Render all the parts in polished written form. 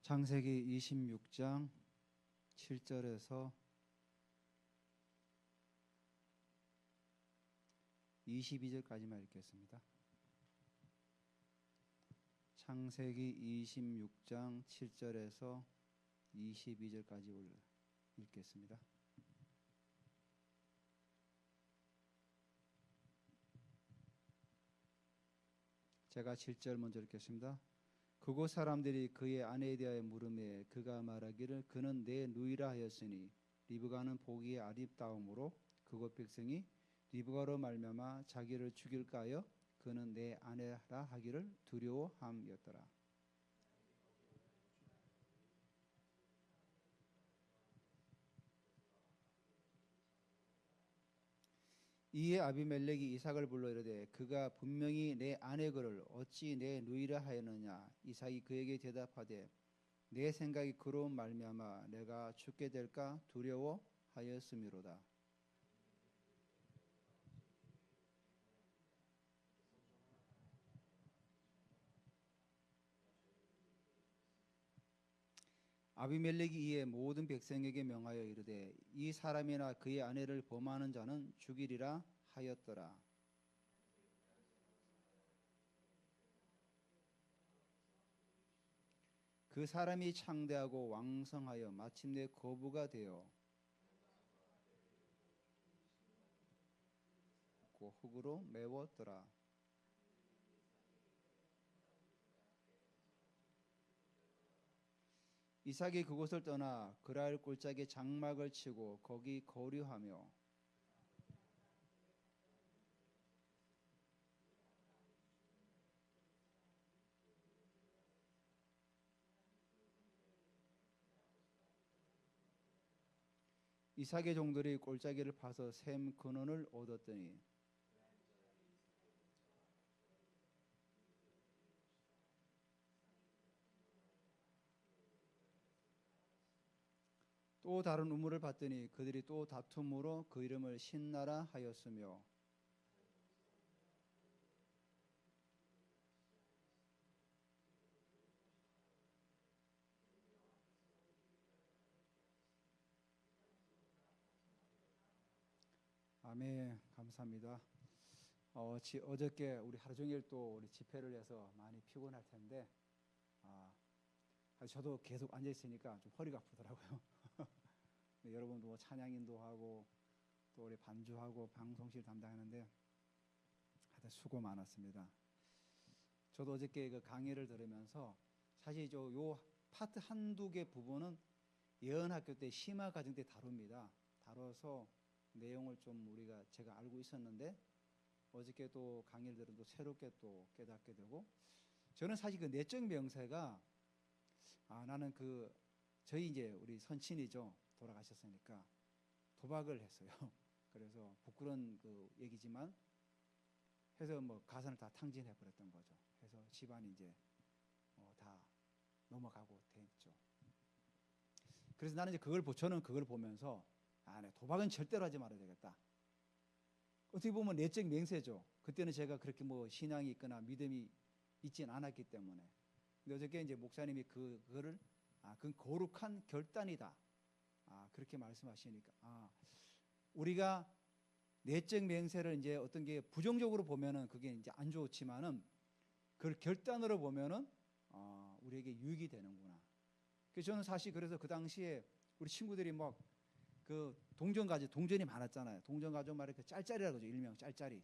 창세기 26장 7절에서 22절까지만 읽겠습니다. 창세기 26장 7절에서 22절까지 읽겠습니다. 제가 7절 먼저 읽겠습니다. 그곳 사람들이 그의 아내에 대하여 물으매 그가 말하기를 그는 내 누이라 하였으니 리브가는 보기에 아름다움으로 그곳 백성이 리브가로 말미암아 자기를 죽일까 하여 그는 내 아내라 하기를 두려워함이었더라. 이에 아비멜렉이 이삭을 불러 이르되 그가 분명히 내 아내거를 어찌 내 누이라 하였느냐. 이삭이 그에게 대답하되 내 생각이 그로운 말미암아 내가 죽게 될까 두려워하였음이로다. 아비멜렉이 이에 모든 백성에게 명하여 이르되 이 사람이나 그의 아내를 범하는 자는 죽이리라 하였더라. 그 사람이 창대하고 왕성하여 마침내 거부가 되어 흙으로 메웠더라. 이삭이 그곳을 떠나 그랄 골짜기에 장막을 치고 거기 거류하며 이삭의 종들이 골짜기를 파서 샘 근원을 얻었더니 또 다른 우물을 봤더니 그들이 또 다툼으로 그 이름을 신나라 하였으며 아멘. 감사합니다. 어저께 우리 하루 종일 또 우리 집회를 해서 많이 피곤할 텐데 저도 계속 앉아 있으니까 좀 허리가 아프더라고요. 여러분도 뭐 찬양인도 하고 또 우리 반주하고 방송실 담당하는데 하여튼 수고 많았습니다. 저도 어저께 그 강의를 들으면서 사실 요 파트 한두 개 부분은 예언학교 때 심화과정 때 다뤄서 내용을 좀 제가 알고 있었는데 어저께 또 강의를 들으면 또 새롭게 또 깨닫게 되고 저는 사실 그 내적 명세가 나는 저희 이제 우리 선친이죠. 돌아가셨으니까 도박을 했어요. 그래서 부끄러운 얘기지만 해서 뭐 가산을 다 탕진해 버렸던 거죠. 해서 집안이 이제 다 넘어가고 됐죠. 그래서 나는 이제 저는 그걸 보면서 네, 도박은 절대로 하지 말아야 되겠다. 어떻게 보면 내적 맹세죠. 그때는 제가 그렇게 뭐 신앙이 있거나 믿음이 있진 않았기 때문에. 근데 어저께 이제 목사님이 그거를 그건 거룩한 결단이다. 그렇게 말씀하시니까 우리가 내적 맹세를 이제 어떤 게 부정적으로 보면은 그게 이제 안 좋지만은 그걸 결단으로 보면은 우리에게 유익이 되는구나. 그래서 저는 사실 그래서 그 당시에 우리 친구들이 막 동전이 많았잖아요. 동전 가지고 말해 짤짤이라고 하죠. 일명 짤짤이.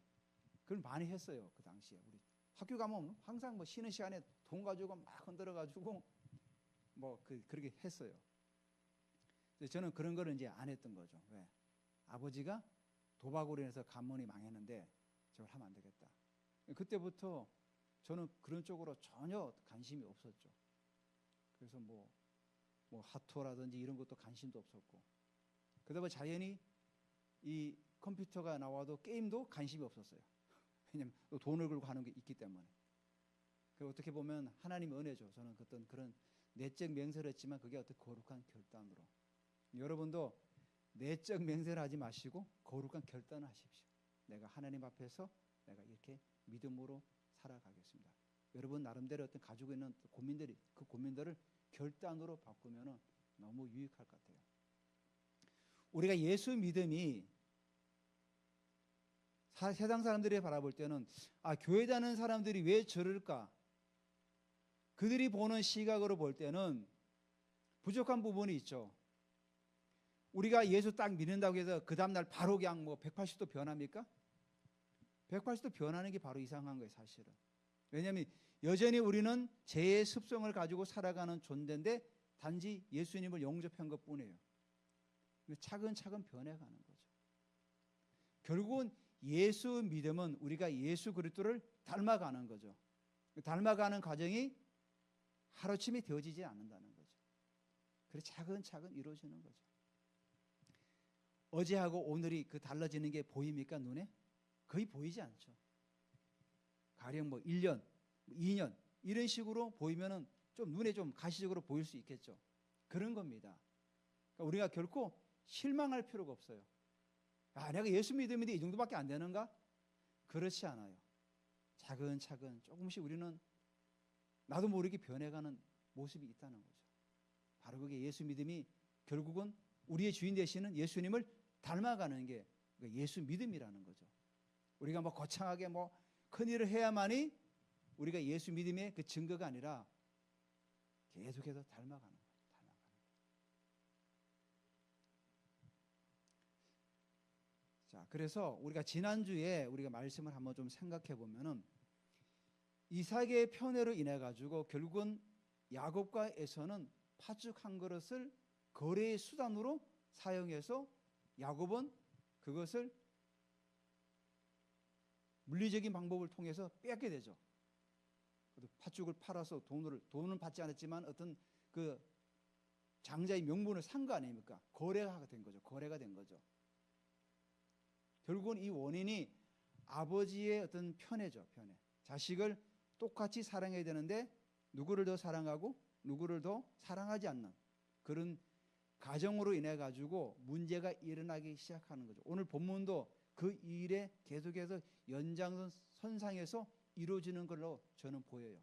그걸 많이 했어요. 그 당시에 우리 학교 가면 항상 뭐 쉬는 시간에 돈 가지고 막 흔들어 가지고 뭐 그렇게 했어요. 그래서 저는 그런 거를 이제 안 했던 거죠. 왜? 아버지가 도박으로 인해서 가문이 망했는데 저걸 하면 안 되겠다. 그때부터 저는 그런 쪽으로 전혀 관심이 없었죠. 그래서 뭐 하토라든지 이런 것도 관심도 없었고 그다음에 자연히 이 컴퓨터가 나와도 게임도 관심이 없었어요. 왜냐하면 돈을 걸고 하는 게 있기 때문에. 어떻게 보면 하나님의 은혜죠. 저는 그런 내적 맹세를 했지만 그게 어떤 거룩한 결단으로. 여러분도 내적 맹세를 하지 마시고 거룩한 결단을 하십시오. 내가 하나님 앞에서 내가 이렇게 믿음으로 살아가겠습니다. 여러분 나름대로 어떤 가지고 있는 고민들이 그 고민들을 결단으로 바꾸면 너무 유익할 것 같아요. 우리가 예수 믿음이 세상 사람들이 바라볼 때는 교회 다니는 사람들이 왜 저럴까? 그들이 보는 시각으로 볼 때는 부족한 부분이 있죠. 우리가 예수 딱 믿는다고 해서 그 다음날 바로 그냥 180도 변합니까? 180도 변하는 게 바로 이상한 거예요, 사실은. 왜냐하면 여전히 우리는 죄의 습성을 가지고 살아가는 존재인데 단지 예수님을 영접한 것뿐이에요. 차근차근 변해가는 거죠. 결국은 예수 믿음은 우리가 예수 그리스도를 닮아가는 거죠. 닮아가는 과정이 하루아침에 되어지지 않는다는 거죠. 그래서 차근차근 이루어지는 거죠. 어제하고 오늘이 달라지는 게 보입니까, 눈에? 거의 보이지 않죠. 가령 1년, 2년 이런 식으로 보이면은 좀 눈에 좀 가시적으로 보일 수 있겠죠. 그런 겁니다. 그러니까 우리가 결코 실망할 필요가 없어요. 내가 예수 믿음인데 이 정도밖에 안 되는가? 그렇지 않아요. 차근차근 조금씩 우리는 나도 모르게 변해가는 모습이 있다는 거죠. 바로 그게 예수 믿음이 결국은 우리의 주인 되시는 예수님을 닮아가는 게 예수 믿음이라는 거죠. 우리가 거창하게 큰 일을 해야만이 우리가 예수 믿음의 그 증거가 아니라 계속해서 닮아가는 거예요. 자, 그래서 우리가 지난주에 우리가 말씀을 한번 좀 생각해 보면은 이삭의 편애로 인해 가지고 결국은 야곱과 에서는 팥죽 한 그릇을 거래의 수단으로 사용해서 야곱은 그것을 물리적인 방법을 통해서 뺏게 되죠. 팥죽을 팔아서 돈은 받지 않았지만 어떤 그 장자의 명분을 산 거 아닙니까? 거래가 된 거죠. 거래가 된 거죠. 결국은 이 원인이 아버지의 어떤 편애죠. 편애. 자식을 똑같이 사랑해야 되는데 누구를 더 사랑하고 누구를 더 사랑하지 않는 그런 가정으로 인해 가지고 문제가 일어나기 시작하는 거죠. 오늘 본문도 그 일에 계속해서 연장선상에서 이루어지는 걸로 저는 보여요.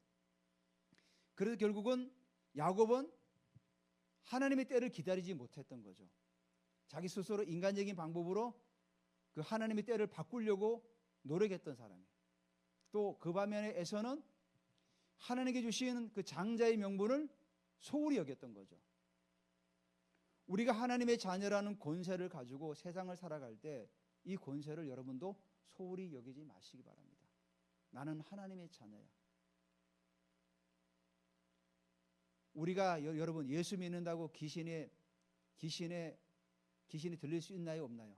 그래서 결국은 야곱은 하나님의 때를 기다리지 못했던 거죠. 자기 스스로 인간적인 방법으로 그 하나님의 때를 바꾸려고 노력했던 사람이에요. 또 그 반면에 에서는 하나님께 주신 그 장자의 명분을 소홀히 여겼던 거죠. 우리가 하나님의 자녀라는 권세를 가지고 세상을 살아갈 때 이 권세를 여러분도 소홀히 여기지 마시기 바랍니다. 나는 하나님의 자녀야. 우리가 여러분 예수 믿는다고 귀신이 들릴 수 있나요, 없나요?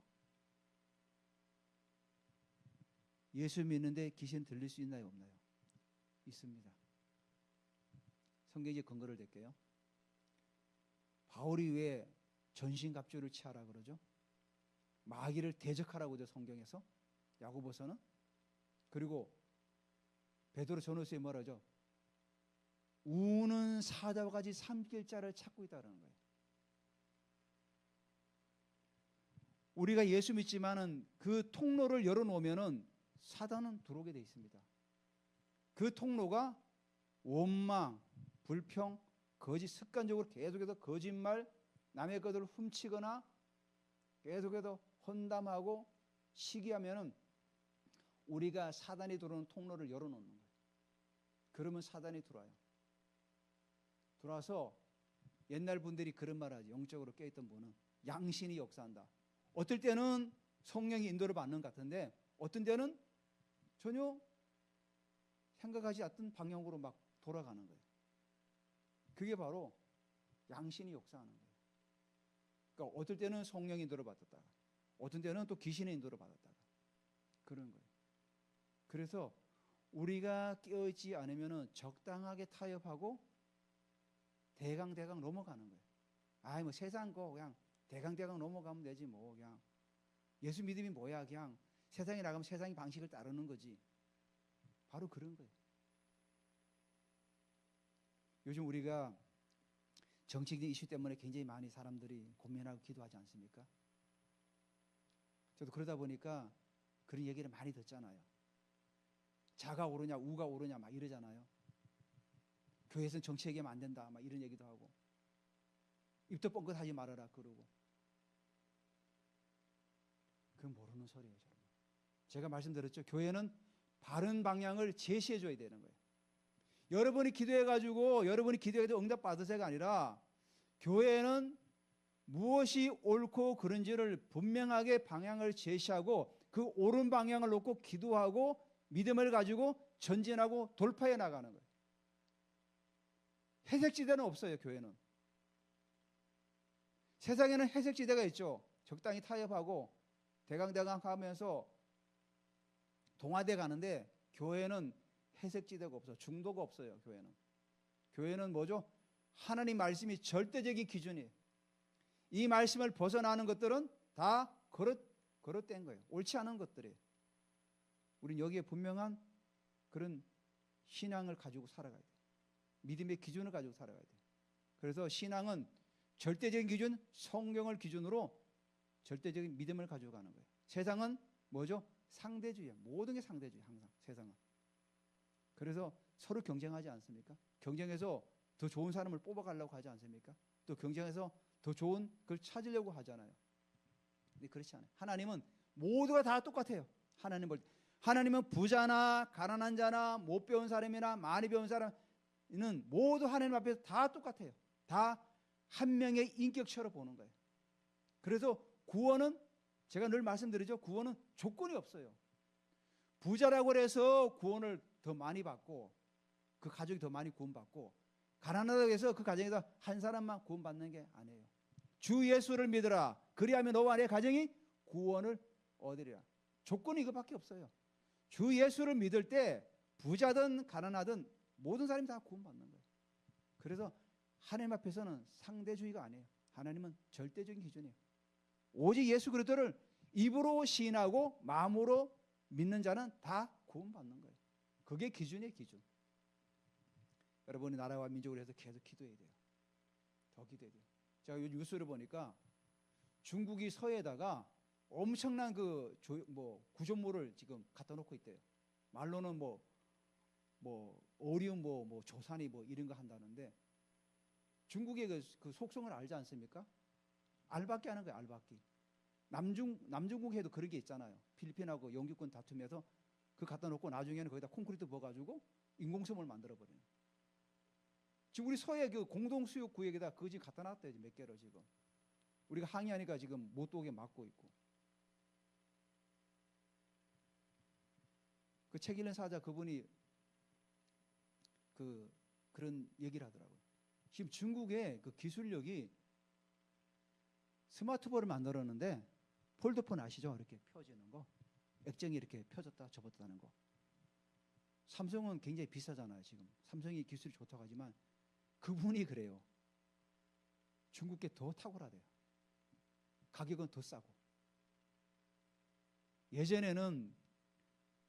예수 믿는데 귀신 들릴 수 있나요, 없나요? 있습니다. 성경에 근거를 댈게요. 바울이 왜 전신갑주를 취하라 그러죠? 마귀를 대적하라고 하죠, 성경에서. 야고보서는. 그리고 베드로 전후서에 뭐라죠? 우는 사자와 같이 삼킬 자를 찾고 있다는 거예요. 우리가 예수 믿지만은 그 통로를 열어놓으면은 사단은 들어오게 돼 있습니다. 그 통로가 원망, 불평, 거짓, 습관적으로 계속해서 거짓말, 남의 것을 훔치거나 계속해서 헌담하고 시기하면은 우리가 사단이 들어오는 통로를 열어놓는 거예요. 그러면 사단이 들어와요. 들어와서 옛날 분들이 그런 말 하죠. 영적으로 깨있던 분은 양신이 역사한다. 어떨 때는 성령이 인도를 받는 것 같은데 어떤 때는 전혀 생각하지 않던 방향으로 막 돌아가는 거예요. 그게 바로 양신이 역사하는 거예요. 그러니까 어떨 때는 성령의 인도를 받았다가 어떤 때는 또 귀신의 인도를 받았다가 그런 거예요. 그래서 우리가 깨어있지 않으면 적당하게 타협하고 대강 넘어가는 거예요. 뭐 세상 거 그냥 대강 넘어가면 되지 뭐 그냥 예수 믿음이 뭐야 그냥 세상에 나가면 세상의 방식을 따르는 거지. 바로 그런 거예요. 요즘 우리가 정치적인 이슈 때문에 굉장히 많이 사람들이 고민하고 기도하지 않습니까? 저도 그러다 보니까 그런 얘기를 많이 듣잖아요. 자가 오르냐 우가 오르냐 막 이러잖아요. 교회에서는 정치 얘기하면 안 된다, 막 이런 얘기도 하고, 입도 뻥긋하지 말아라 그러고. 그건 모르는 소리예요, 여러분. 제가 말씀드렸죠. 교회는 바른 방향을 제시해 줘야 되는 거예요. 여러분이 기도해가지고 여러분이 기도해도 응답 받으세요가 아니라, 교회는 무엇이 옳고 그른지를 분명하게 방향을 제시하고 그 옳은 방향을 놓고 기도하고 믿음을 가지고 전진하고 돌파해 나가는 거예요. 회색지대는 없어요, 교회는. 세상에는 회색지대가 있죠. 적당히 타협하고 대강대강 하면서 동화돼 가는데, 교회는 회색지대가 없어요. 중도가 없어요, 교회는. 교회는 뭐죠? 하나님 말씀이 절대적인 기준이에요. 이 말씀을 벗어나는 것들은 다 거릇된 거예요. 옳지 않은 것들이에요. 우리는 여기에 분명한 그런 신앙을 가지고 살아가야 돼요. 믿음의 기준을 가지고 살아가야 돼요. 그래서 신앙은 절대적인 기준, 성경을 기준으로 절대적인 믿음을 가지고 가는 거예요. 세상은 뭐죠? 상대주의야. 모든 게 상대주의, 항상 세상은. 그래서 서로 경쟁하지 않습니까? 경쟁해서 더 좋은 사람을 뽑아가려고 하지 않습니까? 또 경쟁해서 더 좋은 걸 찾으려고 하잖아요. 근데 그렇지 않아요. 하나님은 모두가 다 똑같아요. 하나님은 부자나 가난한 자나 못 배운 사람이나 많이 배운 사람은 모두 하나님 앞에서 다 똑같아요. 다 한 명의 인격체로 보는 거예요. 그래서 구원은, 제가 늘 말씀드리죠. 구원은 조건이 없어요. 부자라고 해서 구원을 더 많이 받고 그 가족이 더 많이 구원받고, 가난하다고 해서 그 가정에서 한 사람만 구원받는 게 아니에요. 주 예수를 믿으라. 그리하면 너와 내 가정이 구원을 얻으리라. 조건이 이거밖에 없어요. 주 예수를 믿을 때 부자든 가난하든 모든 사람이 다 구원받는 거예요. 그래서 하나님 앞에서는 상대주의가 아니에요. 하나님은 절대적인 기준이에요. 오직 예수 그리스도를 입으로 시인하고 마음으로 믿는 자는 다 구원받는 거예요. 그게 기준이에요, 기준. 여러분이 나라와 민족을 위해서 계속 기도해야 돼요. 더 기도해야 돼요. 제가 요즘 뉴스를 보니까 중국이 서해에다가 엄청난 구조물을 지금 갖다 놓고 있대요. 말로는 어리움 조산이 이런 거 한다는데, 중국의 그 속성을 알지 않습니까? 알박기 하는 거예요, 알박기. 남중국 해도 그런 게 있잖아요. 필리핀하고 영주권 다투면서 그 갖다 놓고 나중에는 거기다 콘크리트 부어가지고 인공섬을 만들어 버리는. 지금 우리 서해 그 공동수육 구역에다 그거 지금 갖다 놨대요, 몇 개로 지금. 우리가 항의하니까 지금 못 오게 막고 있고. 그 책 읽는 사자 그분이 그런 얘기를 하더라고요. 지금 중국의 그 기술력이, 스마트폰을 만들었는데 폴더폰 아시죠? 이렇게 펴지는 거, 액정이 이렇게 펴졌다 접었다 하는 거. 삼성은 굉장히 비싸잖아요. 지금 삼성이 기술이 좋다고 하지만 그분이 그래요. 중국 게 더 탁월하대요. 가격은 더 싸고. 예전에는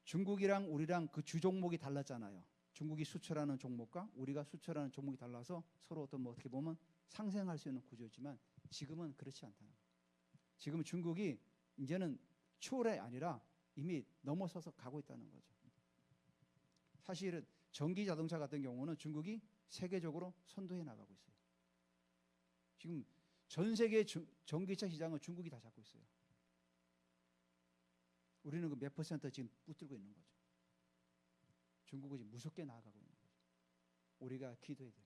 중국이랑 우리랑 그 주 종목이 달랐잖아요. 중국이 수출하는 종목과 우리가 수출하는 종목이 달라서 서로 어떻게 보면 상생할 수 있는 구조였지만, 지금은 그렇지 않다는 거예요. 지금 중국이 이제는 추월이 아니라 이미 넘어서서 가고 있다는 거죠. 사실은 전기 자동차 같은 경우는 중국이 세계적으로 선도해 나가고 있어요. 지금 전 세계 전기차 시장은 중국이 다 잡고 있어요. 우리는 그 몇 퍼센트 지금 붙들고 있는 거죠. 중국은 지금 무섭게 나아가고 있는 거죠. 우리가 기도해야 돼요.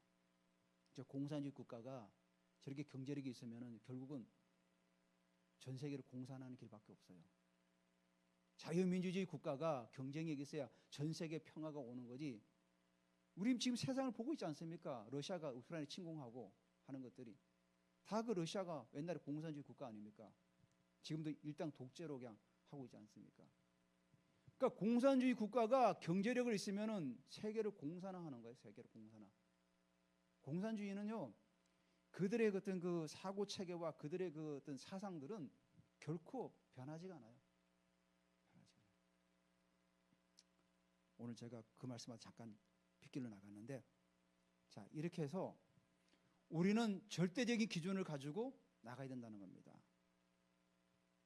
저 공산주의 국가가 저렇게 경제력이 있으면은 결국은 전 세계를 공산하는 길밖에 없어요. 자유민주주의 국가가 경쟁력이 있어야 전 세계 평화가 오는 거지. 우리 지금 세상을 보고 있지 않습니까? 러시아가 우크라이나 침공하고 하는 것들이 다 그 러시아가 옛날에 공산주의 국가 아닙니까? 지금도 일당 독재로 그냥 하고 있지 않습니까? 그러니까 공산주의 국가가 경제력을 있으면은 세계를 공산화하는 거예요. 세계를 공산화. 공산주의는요, 그들의 어떤 그 사고 체계와 그들의 그 어떤 사상들은 결코 변하지가 않아요. 변하지가 않아요. 오늘 제가 그 말씀을 잠깐 빗길로 나갔는데, 자, 이렇게 해서 우리는 절대적인 기준을 가지고 나가야 된다는 겁니다.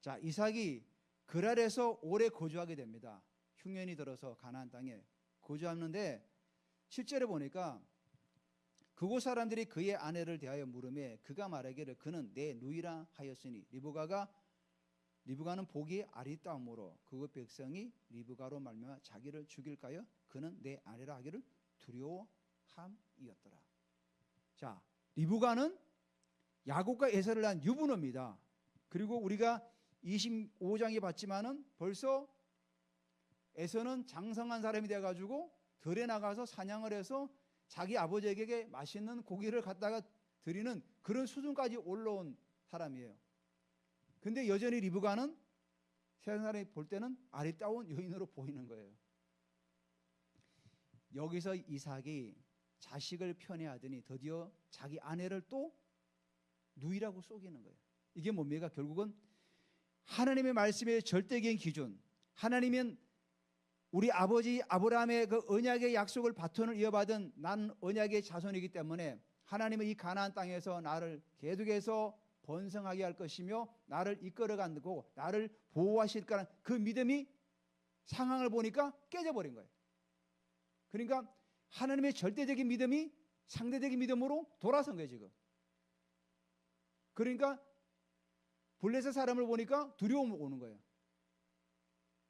자, 이삭이 그랄에서 오래 거주하게 됩니다. 흉년이 들어서 가나안 땅에 거주하는데, 실제로 보니까 그곳 사람들이 그의 아내를 대하여 물으매 그가 말하기를 그는 내 누이라 하였으니 리브가는 보기에 아리따움으로 그곳 백성이 리브가로 말미암아 자기를 죽일까요? 그는 내 아내라 하기를 두려워함이었더라. 자, 리브가는 야곱과 에서를 낳은 유부녀입니다. 그리고 우리가 25장에 봤지만은 벌써 에서는 장성한 사람이 돼가지고 들에 나가서 사냥을 해서 자기 아버지에게 맛있는 고기를 갖다가 드리는 그런 수준까지 올라온 사람이에요. 근데 여전히 리브가는 세상 사람이 볼 때는 아리따운 여인으로 보이는 거예요. 여기서 이삭이 자식을 편애하더니 드디어 자기 아내를 또 누이라고 속이는 거예요. 이게 뭡니까? 결국은 하나님의 말씀의 절대적인 기준, 하나님은 우리 아버지 아브라함의 그 언약의 약속을 바톤을 이어받은 난 언약의 자손이기 때문에 하나님은 이 가나안 땅에서 나를 계속해서 번성하게 할 것이며 나를 이끌어간다고 나를 보호하실 거라는 그 믿음이 상황을 보니까 깨져버린 거예요. 그러니까 하나님의 절대적인 믿음이 상대적인 믿음으로 돌아선 거예요 지금. 그러니까 블레셋 사람을 보니까 두려움 오는 거예요.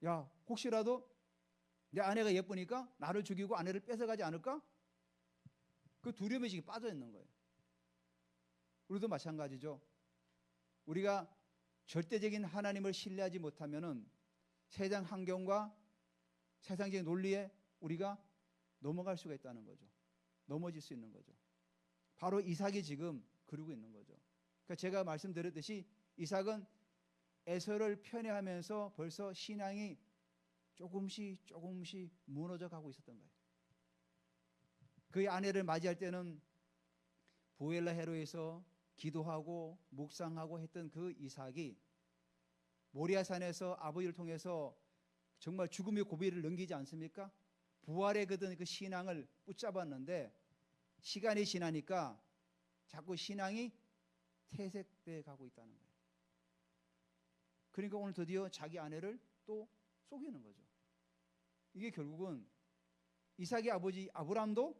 야, 혹시라도 내 아내가 예쁘니까 나를 죽이고 아내를 뺏어가지 않을까? 그 두려움에 지금 빠져 있는 거예요. 우리도 마찬가지죠. 우리가 절대적인 하나님을 신뢰하지 못하면은 세상 환경과 세상적인 논리에 우리가 넘어갈 수가 있다는 거죠. 넘어질 수 있는 거죠. 바로 이삭이 지금 그러고 있는 거죠. 그러니까 제가 말씀드렸듯이 이삭은 에서를 편애하면서 벌써 신앙이 조금씩 무너져 가고 있었던 거예요. 그의 아내를 맞이할 때는 보엘라 헤로에서 기도하고 묵상하고 했던 그 이삭이 모리아산에서 아버지를 통해서 정말 죽음의 고비를 넘기지 않습니까? 부활의 그 신앙을 붙잡았는데 시간이 지나니까 자꾸 신앙이 퇴색돼 가고 있다는 거예요. 그러니까 오늘 드디어 자기 아내를 또 속이는 거죠. 이게 결국은 이삭의 아버지 아브람도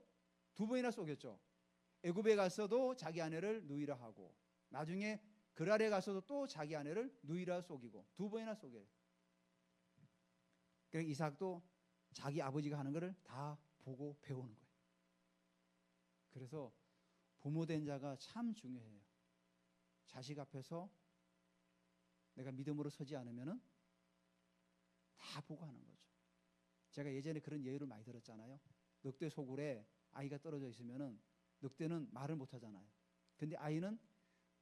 두 번이나 속였죠. 애굽에 가서도 자기 아내를 누이라 하고 나중에 그랄에 가서도 또 자기 아내를 누이라 속이고 두 번이나 속여요. 그래서 이삭도 자기 아버지가 하는 것을 다 보고 배우는 거예요. 그래서 부모된 자가 참 중요해요. 자식 앞에서 내가 믿음으로 서지 않으면은 다 보고 하는 거죠. 제가 예전에 그런 예를 많이 들었잖아요. 늑대 소굴에 아이가 떨어져 있으면은 늑대는 말을 못 하잖아요. 근데 아이는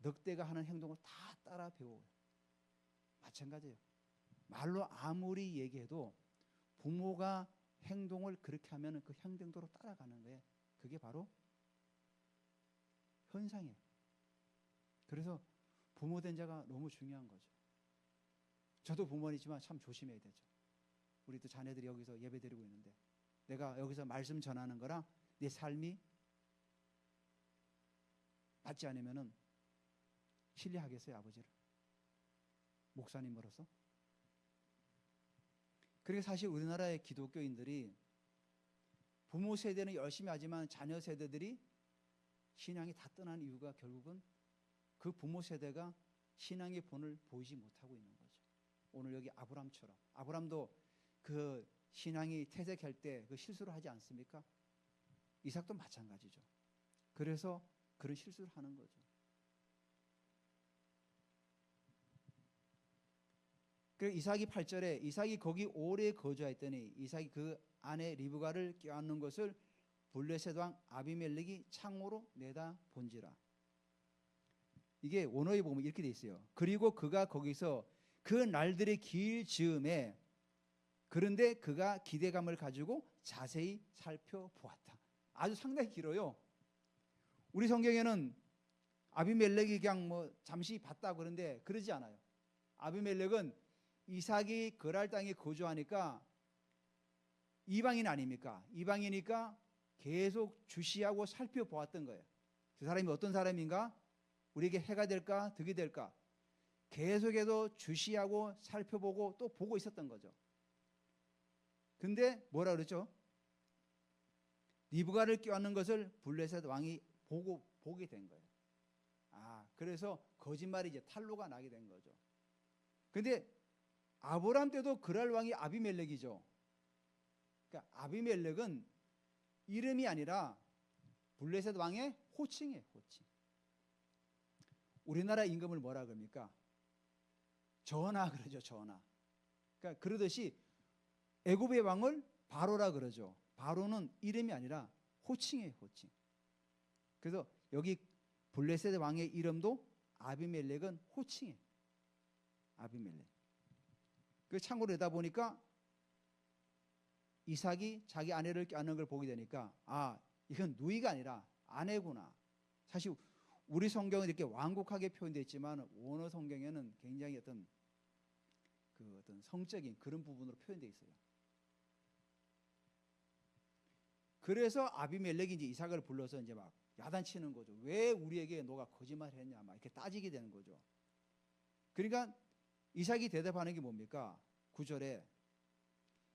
늑대가 하는 행동을 다 따라 배워요. 마찬가지예요. 말로 아무리 얘기해도 부모가 행동을 그렇게 하면은 그 행동대로 따라가는 거예요. 그게 바로 현상이에요. 그래서 부모된 자가 너무 중요한 거죠. 저도 부모이지만 참 조심해야 되죠. 우리 또 자녀들이 여기서 예배 드리고 있는데 내가 여기서 말씀 전하는 거랑 내 삶이 맞지 않으면은 신뢰하겠어요, 아버지를? 목사님으로서? 그리고 사실 우리나라의 기독교인들이 부모 세대는 열심히 하지만 자녀 세대들이 신앙이 다 떠난 이유가 결국은 그 부모 세대가 신앙의 본을 보이지 못하고 있는 거죠. 오늘 여기 아브람처럼 아브람도 그 신앙이 퇴색할 때 그 실수를 하지 않습니까? 이삭도 마찬가지죠. 그래서 그런 실수를 하는 거죠. 그래서 이삭이 8절에 이삭이 거기 오래 거주하였더니 이삭이 그 아내 리브가를 껴안는 것을 블레셋 왕 아비멜렉이 창으로 내다 본지라. 이게 원어에 보면 이렇게 돼 있어요. 그리고 그가 거기서 그 날들의 길 즈음에 그런데 그가 기대감을 가지고 자세히 살펴보았다. 아주 상당히 길어요. 우리 성경에는 아비멜렉이 그냥 뭐 잠시 봤다 그런데 그러지 않아요. 아비멜렉은 이삭이 그랄 땅에 거주하니까 이방인 아닙니까? 이방이니까 계속 주시하고 살펴보았던 거예요. 그 사람이 어떤 사람인가? 우리에게 해가 될까? 득이 될까? 계속해서 주시하고 살펴보고 또 보고 있었던 거죠. 근데 뭐라 그랬죠? 리브가를 껴안는 것을 블레셋 왕이 보게 된 거예요. 그래서 거짓말이 이제 탄로가 나게 된 거죠. 근데 아브라함 때도 그랄 왕이 아비멜렉이죠. 그러니까 아비멜렉은 이름이 아니라 블레셋 왕의 호칭이에요. 호칭. 우리나라 임금을 뭐라 그럽니까? 전하 그러죠. 전하. 그러니까 그러듯이 애굽의 왕을 바로라 그러죠. 바로는 이름이 아니라 호칭이에요. 호칭. 그래서 여기 블레셋 왕의 이름도 아비멜렉은 호칭이에요. 아비멜렉. 그 참고로 되다 보니까 이삭이 자기 아내를 껴안는 걸 보게 되니까 이건 누이가 아니라 아내구나. 사실 우리 성경은 이렇게 완곡하게 표현되어 있지만 원어 성경에는 굉장히 어떤 성적인 그런 부분으로 표현되어 있어요. 그래서 아비멜렉이 이제 이삭을 불러서 이제 막 야단치는 거죠. 왜 우리에게 너가 거짓말했냐 막 이렇게 따지게 되는 거죠. 그러니까 이삭이 대답하는 게 뭡니까? 9절에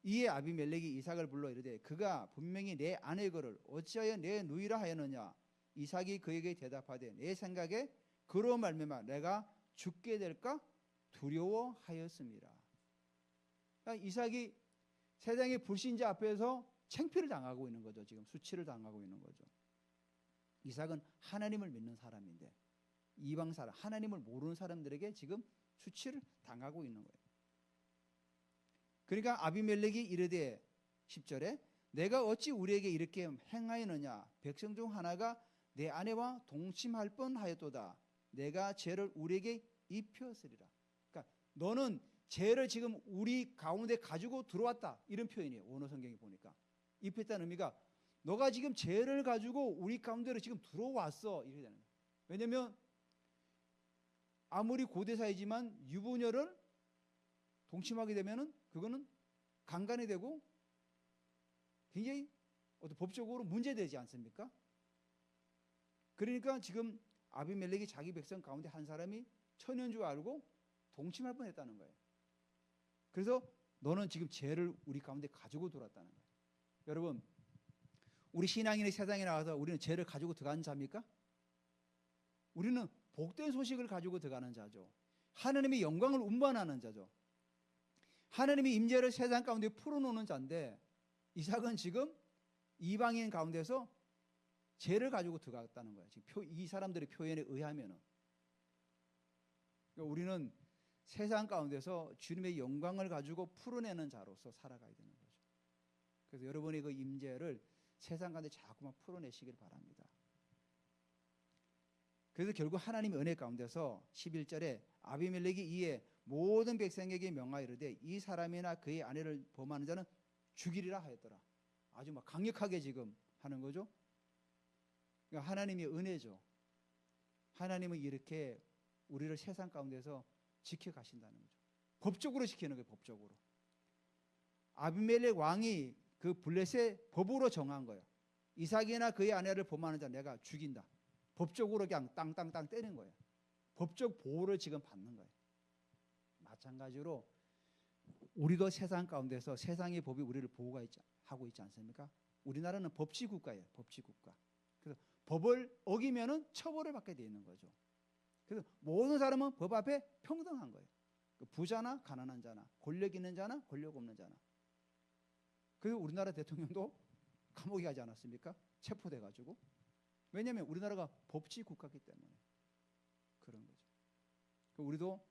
이에 아비멜렉이 이삭을 불러 이르되 그가 분명히 내 아내거를 어찌하여 내 누이라 하였느냐. 이삭이 그에게 대답하되 내 생각에 그로 말미암아 내가 죽게 될까 두려워하였습니다. 그러니까 이삭이 세상의 불신자 앞에서 창피를 당하고 있는 거죠. 지금 수치를 당하고 있는 거죠. 이삭은 하나님을 믿는 사람인데 이방 사람, 하나님을 모르는 사람들에게 지금 수치를 당하고 있는 거예요. 그러니까 아비멜렉이 이르되 10절에 내가 어찌 우리에게 이렇게 행하였느냐. 백성 중 하나가 내 아내와 동침할 뻔하였도다. 내가 죄를 우리에게 입혔으리라. 그러니까 너는 죄를 지금 우리 가운데 가지고 들어왔다. 이런 표현이에요. 원어 성경에 보니까. 입혔다는 의미가 너가 지금 죄를 가지고 우리 가운데로 지금 들어왔어. 이렇게 되는 거예요. 왜냐하면 아무리 고대사이지만 유부녀를 동침하게 되면은 그거는 강간이 되고 굉장히 어떤 법적으로 문제되지 않습니까? 그러니까 지금 아비멜렉이 자기 백성 가운데 한 사람이 천연 줄 알고 동침할 뻔했다는 거예요. 그래서 너는 지금 죄를 우리 가운데 가지고 들어왔다는 거예요. 여러분, 우리 신앙인의 세상에 나와서 우리는 죄를 가지고 들어가는 자입니까? 우리는 복된 소식을 가지고 들어가는 자죠. 하나님의 영광을 운반하는 자죠. 하나님의 임재를 세상 가운데 풀어놓는 자인데 이삭은 지금 이방인 가운데서 죄를 가지고 들어갔다는 거예요. 지금 이 사람들의 표현에 의하면은. 그러니까 우리는 세상 가운데서 주님의 영광을 가지고 풀어내는 자로서 살아가야 되는 거죠. 그래서 여러분의 그 임재를 세상 가운데 자꾸만 풀어내시길 바랍니다. 그래서 결국 하나님의 은혜 가운데서 11절에 아비멜렉이 이에 모든 백성에게 명하이르되 이 사람이나 그의 아내를 범하는 자는 죽이리라 하였더라. 아주 막 강력하게 지금 하는 거죠. 그러니까 하나님의 은혜죠. 하나님은 이렇게 우리를 세상 가운데서 지켜가신다는 거죠. 법적으로 지키는 거예요. 법적으로. 아비멜렉 왕이 그 블레셋 법으로 정한 거예요. 이삭이나 그의 아내를 범하는 자 내가 죽인다. 법적으로 그냥 땅땅땅 때리는 거예요. 법적 보호를 지금 받는 거예요. 마찬가지로 우리도 세상 가운데서 세상의 법이 우리를 하고 있지 않습니까? 우리나라는 법치국가예요. 법치국가. 그래서 법을 어기면은 처벌을 받게 되어 있는 거죠. 그래서 모든 사람은 법 앞에 평등한 거예요. 부자나 가난한 자나 권력 있는 자나 권력 없는 자나. 그래서 우리나라 대통령도 감옥에 가지 않았습니까? 체포돼 가지고. 왜냐하면 우리나라가 법치국가이기 때문에 그런 거죠. 우리도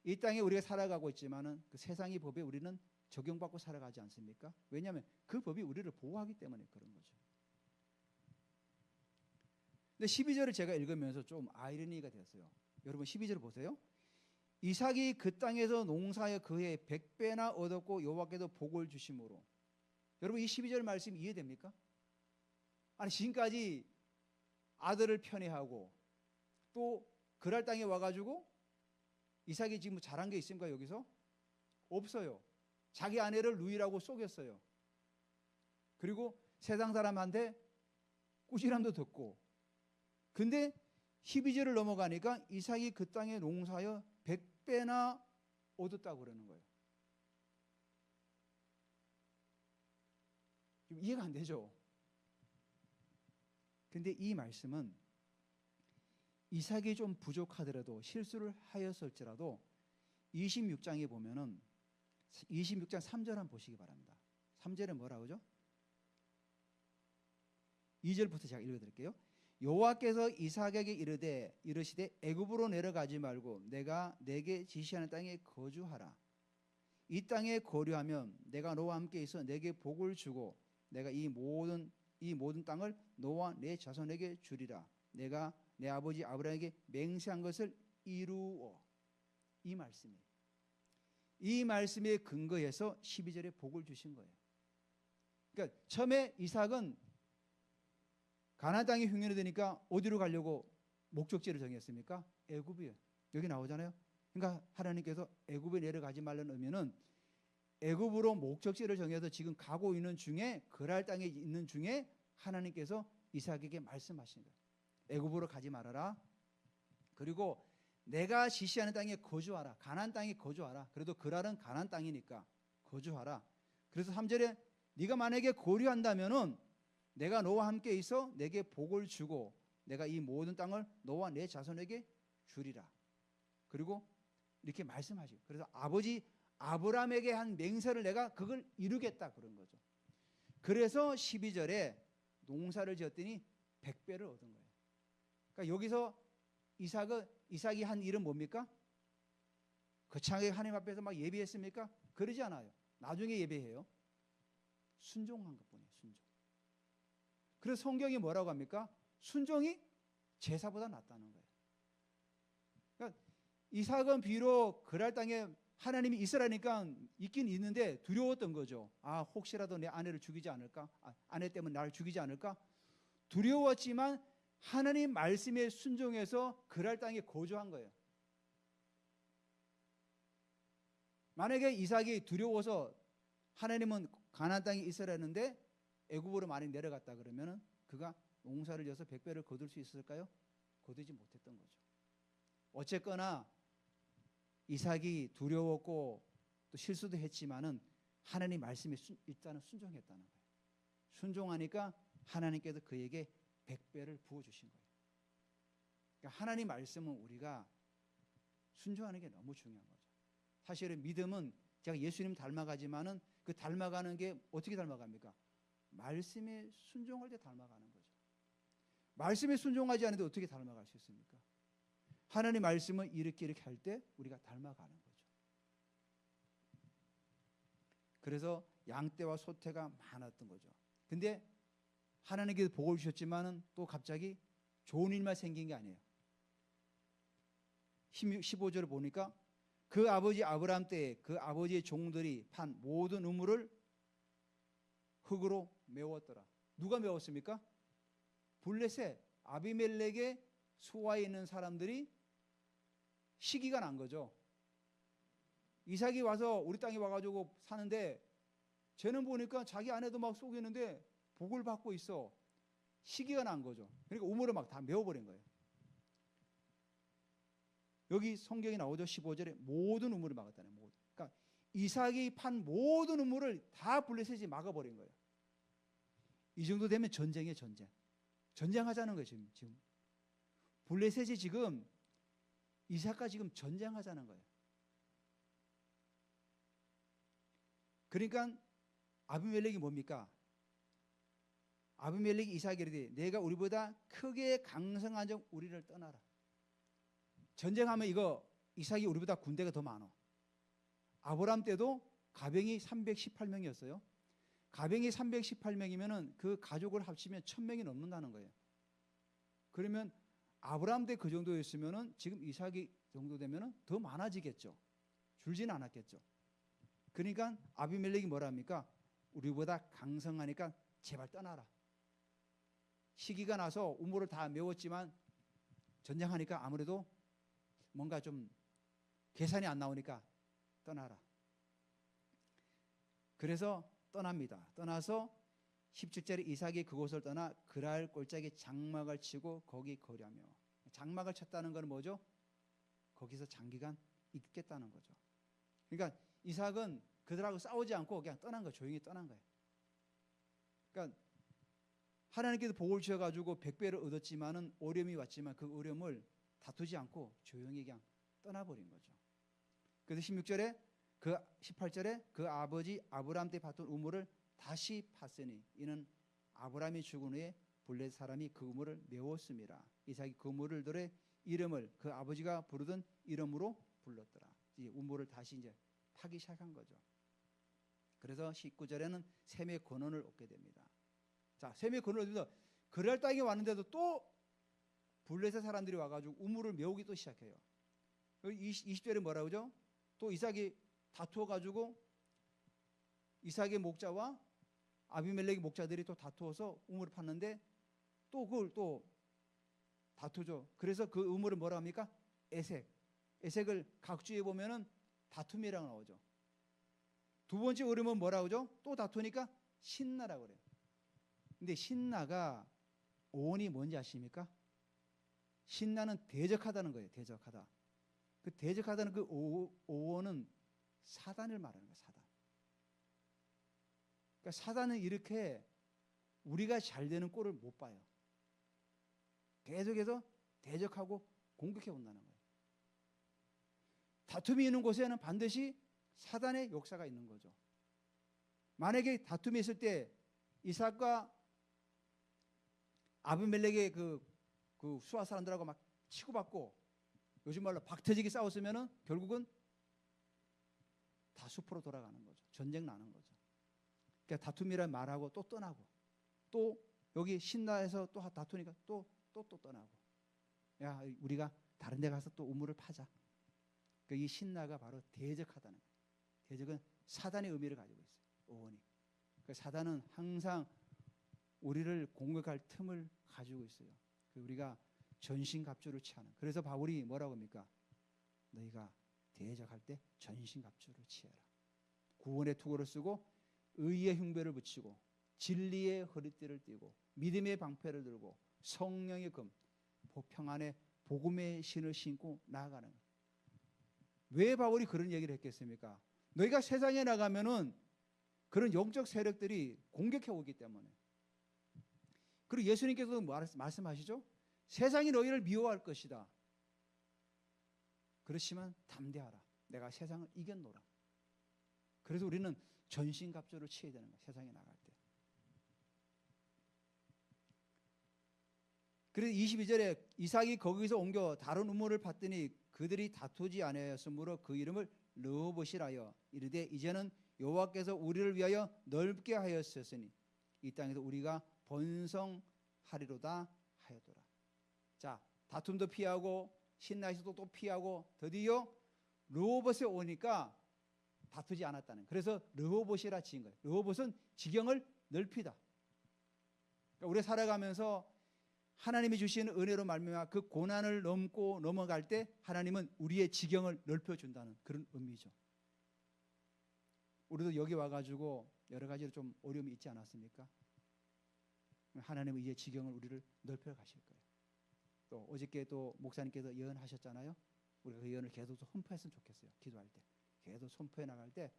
이 땅에 우리가 살아가고 있지만은 그 세상의 법에 우리는 적용받고 살아가지 않습니까? 왜냐하면 그 법이 우리를 보호하기 때문에 그런 거죠. 근데 12절을 제가 읽으면서 좀 아이러니가 됐어요. 여러분 12절 보세요. 이삭이 그 땅에서 농사하여 그해 100배나 얻었고 여호와께서 복을 주심으로. 여러분 이 12절 말씀 이해됩니까? 아니 지금까지 아들을 편애하고 또 그랄 땅에 와가지고 이삭이 지금 잘한 게 있습니까? 여기서? 없어요. 자기 아내를 누이라고 속였어요. 그리고 세상 사람한테 꾸지람도 듣고. 근데 12절을 넘어가니까 이삭이 그 땅에 농사하여 100배나 얻었다고 그러는 거예요. 좀 이해가 안 되죠? 근데 이 말씀은 이삭이 좀 부족하더라도 실수를 하였을지라도 26장에 보면은 26장 3절 한번 보시기 바랍니다. 3절에 뭐라고 하죠? 2절부터 제가 읽어드릴게요. 여호와께서 이삭에게 이르시되 애굽으로 내려가지 말고 내가 내게 지시하는 땅에 거주하라. 이 땅에 거류하면 내가 너와 함께 있어 내게 복을 주고 내가 이 모든 땅을 너와 내 자손에게 주리라. 내가 내 아버지 아브라함에게 맹세한 것을 이루어. 이 말씀이에요. 이 말씀에 근거해서 12절에 복을 주신 거예요. 그러니까 처음에 이삭은 가나안 땅에 흉년이 되니까 어디로 가려고 목적지를 정했습니까? 애굽이에요. 여기 나오잖아요. 그러니까 하나님께서 애굽에 내려가지 말라는 의미는 애굽으로 목적지를 정해서 지금 가고 있는 중에 그랄 땅에 있는 중에 하나님께서 이삭에게 말씀하신 거예요. 애굽으로 가지 말아라. 그리고 내가 지시하는 땅에 거주하라. 가나안 땅에 거주하라. 그래도 그랄은 가나안 땅이니까 거주하라. 그래서 3절에 네가 만약에 거류한다면은 내가 너와 함께 있어 내게 복을 주고 내가 이 모든 땅을 너와 내 자손에게 주리라. 그리고 이렇게 말씀하시고 그래서 아버지 아브라함에게 한 맹세를 내가 그걸 이루겠다 그런 거죠. 그래서 12절에 농사를 지었더니 100배를 얻은 거예요. 그러니까 여기서 이삭이 한 일은 뭡니까? 거창하게 하나님 앞에서 막 예배했습니까? 그러지 않아요. 나중에 예배해요. 순종한 것뿐이에요. 순종. 그래서 성경이 뭐라고 합니까? 순종이 제사보다 낫다는 거예요. 그러니까 이삭은 비록 그랄 땅에 하나님이 있으라니까 있긴 있는데 두려웠던 거죠. 아, 혹시라도 내 아내를 죽이지 않을까? 아내 때문에 나를 죽이지 않을까? 두려웠지만 하나님 말씀에 순종해서 그랄 땅에 거주한 거예요. 만약에 이삭이 두려워서 하나님은 가나안 땅에 있으라 했는데 애굽으로 많이 내려갔다 그러면은 그가 농사를 지어서 100배를 거둘 수 있을까요? 거두지 못했던 거죠. 어쨌거나 이삭이 두려웠고 또 실수도 했지만은 하나님 말씀에 일단은 순종했다는 거예요. 순종하니까 하나님께서 그에게 100배를 부어주신 거예요. 그러니까 하나님 말씀은 우리가 순종하는 게 너무 중요한 거죠. 사실은 믿음은 제가 예수님 닮아가지만은 그 닮아가는 게 어떻게 닮아갑니까? 말씀에 순종할 때 닮아가는 거죠. 말씀에 순종하지 않는데 어떻게 닮아갈 수 있습니까? 하나님 말씀은 이렇게 할 때 우리가 닮아가는 거죠. 그래서 양떼와 소떼가 많았던 거죠. 근데 하나님께서 복을 주셨지만은 또 갑자기 좋은 일만 생긴 게 아니에요. 15절을 보니까 그 아버지 아브라함 때에 그 아버지의 종들이 판 모든 우물을 흙으로 메웠더라. 누가 메웠습니까? 블레셋 아비멜렉의 수하에 있는 사람들이 시기가 난 거죠. 이삭이 와서 우리 땅에 와가지고 사는데 쟤는 보니까 자기 아내도 막 속이는데 복을 받고 있어. 시기가 난 거죠. 그러니까 우물을 막 다 메워버린 거예요. 여기 성경이 나오죠. 15절에 모든 우물을 막았다는 모든. 그러니까 이삭이 판 모든 우물을 다 블레셋이 막아버린 거예요. 이 정도 되면 전쟁이에요. 전쟁하자는 거예요. 지금 블레셋이 지금 이삭과 지금 전쟁하자는 거예요. 그러니까 아비멜렉이 뭡니까? 아비멜렉이 이삭에게 이르되 내가 우리보다 크게 강성한 적 우리를 떠나라. 전쟁하면 이거 이삭이 우리보다 군대가 더 많아. 아브라함 때도 가병이 318명이었어요. 가병이 318명이면은 그 가족을 합치면 1000명이 넘는다는 거예요. 그러면 아브라함 때 그 정도였으면은 지금 이삭이 정도 되면은 더 많아지겠죠. 줄지는 않았겠죠. 그러니까 아비멜렉이 뭐라 합니까? 우리보다 강성하니까 제발 떠나라. 시기가 나서 우물을 다 메웠지만 전쟁하니까 아무래도 뭔가 좀 계산이 안 나오니까 떠나라. 그래서 떠납니다. 떠나서 17절에 이삭이 그곳을 떠나 그랄 골짜기에 장막을 치고 거기 거류하며. 장막을 쳤다는 건 뭐죠? 거기서 장기간 있겠다는 거죠. 그러니까 이삭은 그들하고 싸우지 않고 그냥 떠난 거예요. 조용히 떠난 거예요. 그러니까 하나님께서 복을 주셔가지고 100배를 얻었지만은 어려움이 왔지만 그 어려움을 다투지 않고 조용히 그냥 떠나버린 거죠. 그래서 16절에 18절에 그 아버지 아브라함 때 받던 우물을 다시 팠으니 이는 아브라함이 죽은 후에 블레셋 사람이 그 우물을 메웠습니다. 이삭이 그 우물들의 이름을 그 아버지가 부르던 이름으로 불렀더라. 이 우물을 다시 이제 파기 시작한 거죠. 그래서 19절에는 셈의 권원을 얻게 됩니다. 자, 셈의 권원을 얻으면서 그랄 땅에 왔는데도 또 블레셋 사람들이 와가지고 우물을 메우기 또 시작해요. 20절에 뭐라고 하죠? 또 이삭이 다투어가지고 이삭의 목자와 아비멜렉의 목자들이 또 다투어서 우물을 팠는데 또 그걸 또 다투죠. 그래서 그 우물을 뭐라 합니까? 에색. 에색을 각주에 보면은 다툼이라고 나오죠. 두 번째 어려움은 뭐라고 하죠? 또 다투니까 신나라고 그래요. 근데 신나가 오온이 뭔지 아십니까? 신나는 대적하다는 거예요. 대적하다. 그 대적하다는 그 오온은 사단을 말하는 거예요. 사단. 그러니까 사단은 이렇게 우리가 잘 되는 꼴을 못 봐요. 계속해서 대적하고 공격해 온다는 거예요. 다툼이 있는 곳에는 반드시 사단의 역사가 있는 거죠. 만약에 다툼이 있을 때 이삭과 아비멜렉의 그 수하 사람들하고 막 치고받고 요즘 말로 박터지게 싸웠으면은 결국은 다 숲으로 돌아가는 거죠. 전쟁 나는 거죠. 그러니까 다툼이란 말하고 또 떠나고 또 여기 신나에서 또 다투니까 또 떠나고 야 우리가 다른 데 가서 또 우물을 파자. 그러니까 이 신나가 바로 대적하다는 거예요. 대적은 사단의 의미를 가지고 있어요. 오온이. 그러니까 사단은 항상 우리를 공격할 틈을 가지고 있어요. 우리가 전신갑주를 취하는. 그래서 바울이 뭐라고 합니까? 너희가 대적할 때 전신갑주를 취해라. 구원의 투구를 쓰고 의의 흉배를 붙이고 진리의 허리띠를 띠고 믿음의 방패를 들고 성령의 금, 평안의 복음의 신을 신고 나아가는 거예요. 왜 바울이 그런 얘기를 했겠습니까? 너희가 세상에 나가면은 그런 영적 세력들이 공격해 오기 때문에. 그리고 예수님께서도 말씀하시죠? 세상이 너희를 미워할 것이다. 그렇지만 담대하라. 내가 세상을 이겼노라. 그래서 우리는 전신갑주를 취해야 되는 거야. 세상에 나갈 때. 그래서 22절에 이삭이 거기서 옮겨 다른 우물을 팠더니 그들이 다투지 아니하였으므로 그 이름을 르호봇이라여 이르되 이제는 여호와께서 우리를 위하여 넓게 하였으니 이 땅에서 우리가 번성하리로다 하였더라. 자, 다툼도 피하고 신나에서도 또 피하고 드디어 르호봇에 오니까 다투지 않았다는. 그래서 르호봇이라 지은 거예요. 르호봇은 지경을 넓히다. 그러니까 우리 살아가면서 하나님이 주시는 은혜로 말미암아 그 고난을 넘고 넘어갈 때 하나님은 우리의 지경을 넓혀준다는 그런 의미죠. 우리도 여기 와가지고 여러 가지로 좀 어려움이 있지 않았습니까? 하나님은 이제 지경을 우리를 넓혀 가실 거예요. 또 어저께 또 목사님께서 예언하셨잖아요. 우리가 그 예언을 계속 선포했으면 좋겠어요. 기도할 때 계속 선포해 나갈 때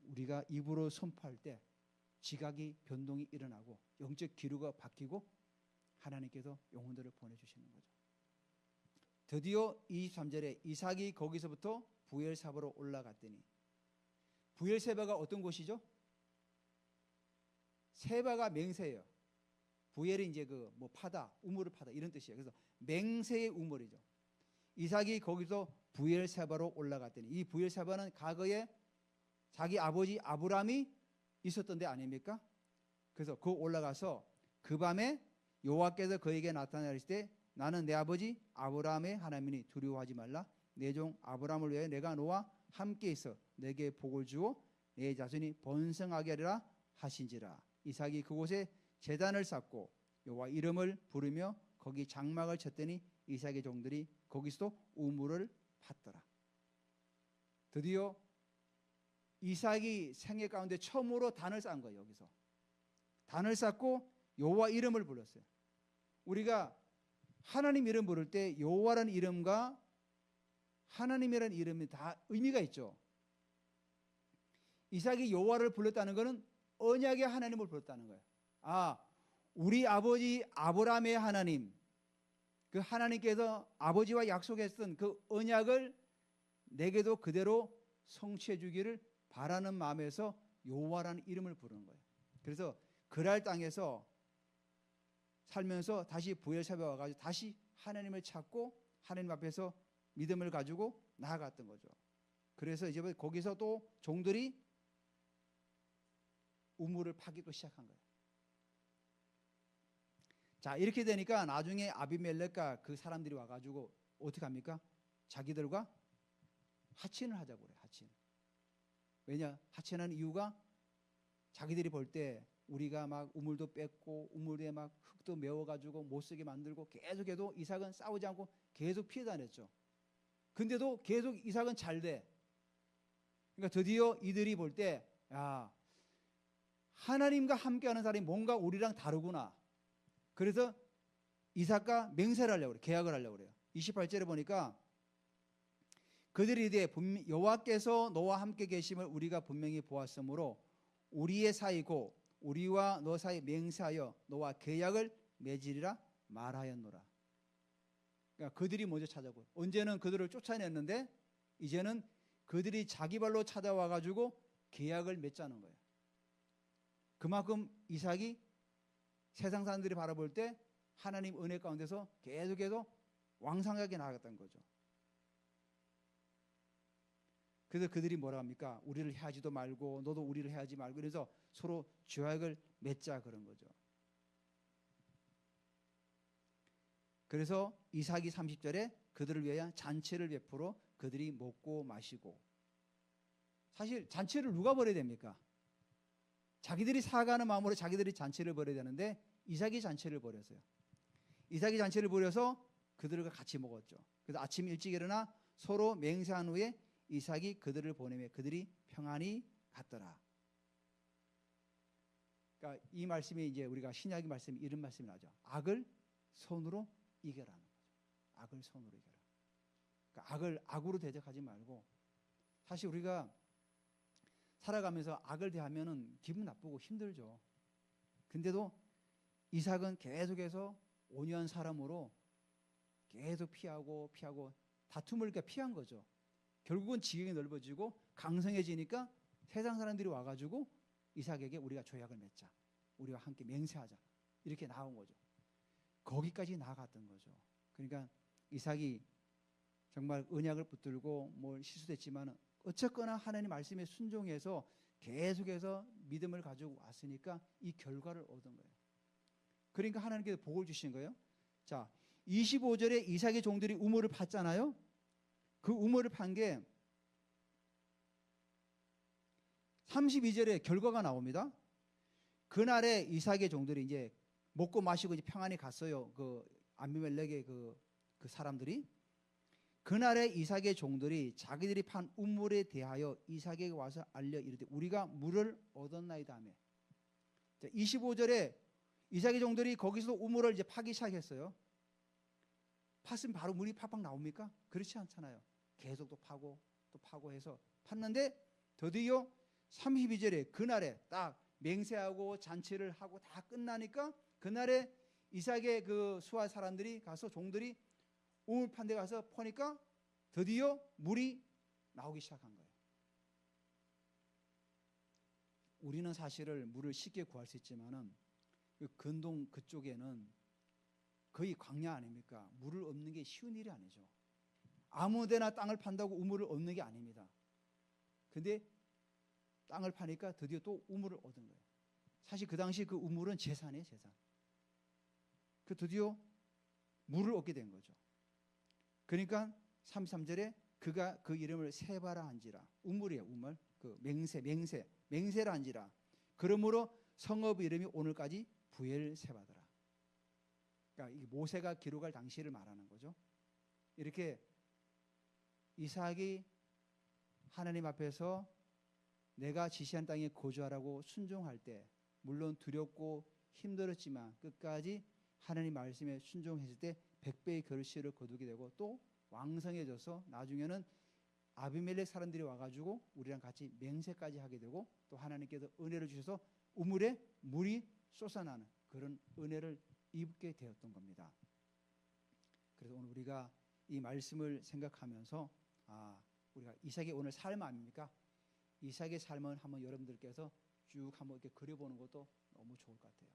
우리가 입으로 선포할 때 지각이 변동이 일어나고 영적 기류가 바뀌고 하나님께서 영혼들을 보내주시는 거죠. 드디어 23절에 이삭이 거기서부터 부엘사바로 올라갔더니 부엘세바가 어떤 곳이죠? 세바가 맹세예요. 부엘이 이제 그 뭐 파다, 우물을 파다 이런 뜻이에요. 그래서 맹세의 우물이죠. 이삭이 거기서 부엘세바로 올라갔더니 이 부엘세바는 과거에 자기 아버지 아브라함이 있었던 데 아닙니까? 그래서 그 올라가서 그 밤에 여호와께서 그에게 나타나실 때 나는 내 아버지 아브라함의 하나님이니 두려워하지 말라. 내 종 아브라함을 위해 내가 너와 함께 있어 내게 복을 주어 내 자손이 번성하게 하리라 하신지라. 이삭이 그곳에 제단을 쌓고 여호와 이름을 부르며 거기 장막을 쳤더니 이삭의 종들이 거기서도 우물을 팠더라. 드디어 이삭이 생애 가운데 처음으로 단을 쌓은 거예요. 여기서 단을 쌓고 여호와 이름을 불렀어요. 우리가 하나님 이름 부를 때 여호와라는 이름과 하나님이라는 이름이 다 의미가 있죠. 이삭이 여호와를 불렀다는 것은 언약의 하나님을 불렀다는 거예요. 아, 우리 아버지 아브라함의 하나님, 그 하나님께서 아버지와 약속했던 그 언약을 내게도 그대로 성취해 주기를 바라는 마음에서 여호와라는 이름을 부르는 거예요. 그래서 그랄 땅에서 살면서 다시 부엘사베 와가지고 다시 하나님을 찾고 하나님 앞에서 믿음을 가지고 나아갔던 거죠. 그래서 이제 거기서 또 종들이 우물을 파기 또 시작한 거예요. 자, 이렇게 되니까 나중에 아비멜렉과 그 사람들이 와가지고 어떻게 합니까? 자기들과 하친을 하자고 그래요. 하친. 왜냐? 하친하는 이유가 자기들이 볼 때 우리가 막 우물도 뺏고 우물에 막 흙도 메워가지고 못 쓰게 만들고 계속해도 이삭은 싸우지 않고 계속 피해 다녔죠. 근데도 계속 이삭은 잘 돼. 그러니까 드디어 이들이 볼 때, 야, 하나님과 함께하는 사람이 뭔가 우리랑 다르구나. 그래서 이삭과 맹세를 하려고 그래요. 계약을 하려고 그래요. 28절에 보니까 그들이 이르되 여호와께서 너와 함께 계심을 우리가 분명히 보았으므로 우리의 사이고 우리와 너 사이 맹세하여 너와 계약을 맺으리라 말하였노라. 그러니까 그들이 먼저 찾아오고, 언제는 그들을 쫓아냈는데 이제는 그들이 자기 발로 찾아와 가지고 계약을 맺자는 거예요. 그만큼 이삭이 세상 사람들이 바라볼 때 하나님 은혜 가운데서 계속해서 왕성하게 나아갔던 거죠. 그래서 그들이 뭐라 합니까? 우리를 해하지도 말고 너도 우리를 해하지 말고, 그래서 서로 죄악을 맺자 그런 거죠. 그래서 이삭이 30절에 그들을 위하여 잔치를 베풀어 그들이 먹고 마시고. 사실 잔치를 누가 벌여야 됩니까? 자기들이 사과하는 마음으로 자기들이 잔치를 벌여야 되는데 이삭이 잔치를 벌였어요. 이삭이 잔치를 벌여서 그들과 같이 먹었죠. 그래서 아침 일찍 일어나 서로 맹세한 후에 이삭이 그들을 보내며 그들이 평안히 갔더라. 그러니까 이 말씀이 이제 우리가 신약의 말씀이 이런 말씀이 나죠. 악을 선으로 이겨라는 거죠. 악을 선으로 이겨라. 그러니까 악을 악으로 대적하지 말고, 사실 우리가 살아가면서 악을 대하면은 기분 나쁘고 힘들죠. 근데도 이삭은 계속해서 온유한 사람으로 계속 피하고 다툼을 피한 거죠. 결국은 지경이 넓어지고 강성해지니까 세상 사람들이 와가지고 이삭에게 우리가 조약을 맺자, 우리와 함께 맹세하자, 이렇게 나온 거죠. 거기까지 나아갔던 거죠. 그러니까 이삭이 정말 언약을 붙들고 뭘 실수됐지만 어쨌거나 하나님 말씀에 순종해서 계속해서 믿음을 가지고 왔으니까 이 결과를 얻은 거예요. 그러니까 하나님께서 복을 주신 거예요. 자, 25절에 이삭의 종들이 우물을 팠잖아요. 그 우물을 판 게 32절에 결과가 나옵니다. 그날에 이삭의 종들이 이제 먹고 마시고 이제 평안히 갔어요. 그 아비멜렉의 그 사람들이. 그날에 이삭의 종들이 자기들이 판 우물에 대하여 이삭에게 와서 알려 이르되 우리가 물을 얻었나이다 하며. 25절에 이삭의 종들이 거기서 우물을 이제 파기 시작했어요. 팠으면 바로 물이 팍팍 나옵니까? 그렇지 않잖아요. 계속 또 파고 해서 팠는데 드디어 32절에 그날에 딱 맹세하고 잔치를 하고 다 끝나니까 그날에 이삭의 그 수하 사람들이 가서 종들이 우물 판 데 가서 퍼니까 드디어 물이 나오기 시작한 거예요. 우리는 사실을 물을 쉽게 구할 수 있지만은 그 근동 그쪽에는 거의 광야 아닙니까? 물을 얻는 게 쉬운 일이 아니죠. 아무데나 땅을 판다고 우물을 얻는 게 아닙니다. 근데 땅을 파니까 드디어 또 우물을 얻은 거예요. 사실 그 당시 그 우물은 재산이에요, 재산. 그 드디어 물을 얻게 된 거죠. 그러니까 33절에 그가 그 이름을 세바라 한지라. 우물이에요, 우물. 그 맹세라 한지라. 그러므로 성읍 이름이 오늘까지 부엘세바더라. 그러니까 이 모세가 기록할 당시를 말하는 거죠. 이렇게 이삭이 하나님 앞에서 내가 지시한 땅에 거주하라고 순종할 때, 물론 두렵고 힘들었지만 끝까지 하나님 말씀에 순종했을 때 100배의 결실을 거두게 되고 또 왕성해져서 나중에는 아비멜렉 사람들이 와가지고 우리랑 같이 맹세까지 하게 되고 또 하나님께서 은혜를 주셔서 우물에 물이 솟아나는 그런 은혜를 입게 되었던 겁니다. 그래서 오늘 우리가 이 말씀을 생각하면서 우리가 이삭의 오늘 삶 아닙니까? 이삭의 삶을 한번 여러분들께서 쭉 한번 이렇게 그려보는 것도 너무 좋을 것 같아요.